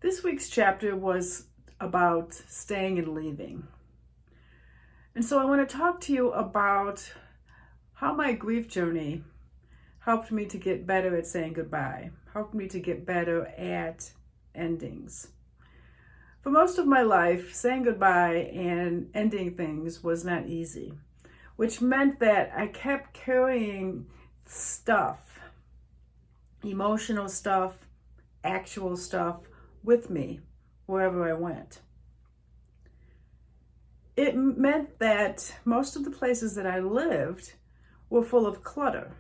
This week's chapter was about staying and leaving. And so I want to talk to you about how my grief journey helped me to get better at saying goodbye, helped me to get better at endings. For most of my life, saying goodbye and ending things was not easy, which meant that I kept carrying stuff, emotional stuff, actual stuff, with me wherever I went. It meant that most of the places that I lived were full of clutter,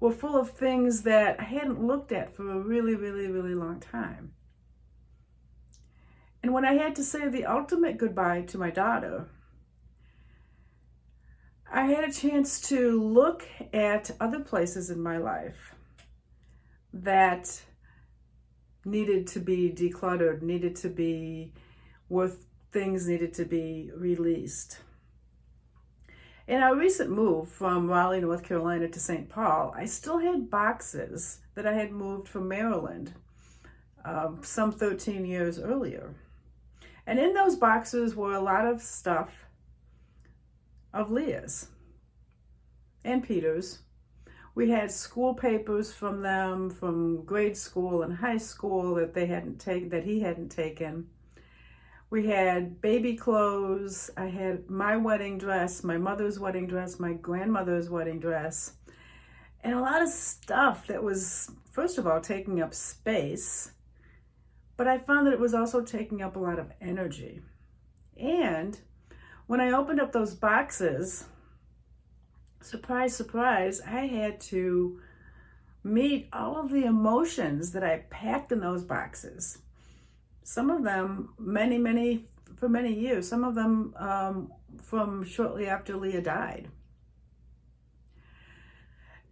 were full of things that I hadn't looked at for a really, really, really long time. And when I had to say the ultimate goodbye to my daughter, I had a chance to look at other places in my life that needed to be decluttered, things needed to be released. In our recent move from Raleigh, North Carolina to St. Paul, I still had boxes that I had moved from Maryland some 13 years earlier. And in those boxes were a lot of stuff of Leah's and Peter's. We had school papers from them from grade school and high school that he hadn't taken. We had baby clothes. I had my wedding dress, my mother's wedding dress, my grandmother's wedding dress, and a lot of stuff that was, first of all, taking up space, but I found that it was also taking up a lot of energy. And when I opened up those boxes, surprise, surprise, I had to meet all of the emotions that I packed in those boxes. Some of them, for many years, some of them from shortly after Leah died.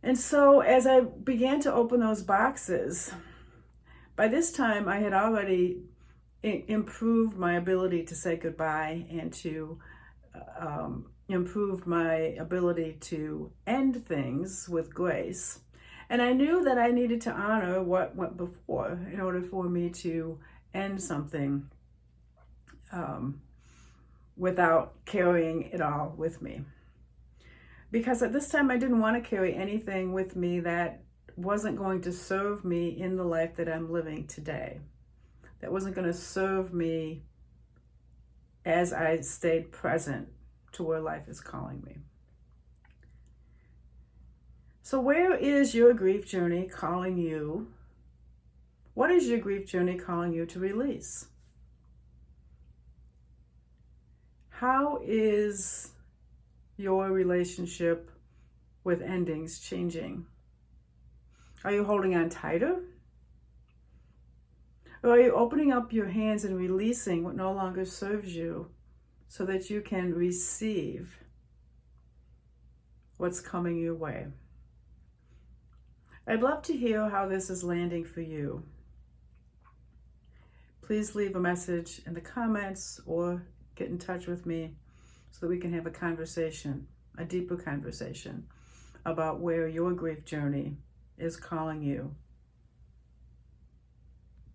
And so as I began to open those boxes, by this time I had already improved my ability to say goodbye and to improved my ability to end things with grace. And I knew that I needed to honor what went before in order for me to end something without carrying it all with me. Because at this time I didn't want to carry anything with me that wasn't going to serve me in the life that I'm living today. That wasn't going to serve me as I stayed present to where life is calling me. So where is your grief journey calling you? What is your grief journey calling you to release? How is your relationship with endings changing? Are you holding on tighter? Or are you opening up your hands and releasing what no longer serves you so that you can receive what's coming your way? I'd love to hear how this is landing for you. Please leave a message in the comments or get in touch with me so that we can have a conversation, a deeper conversation about where your grief journey is calling you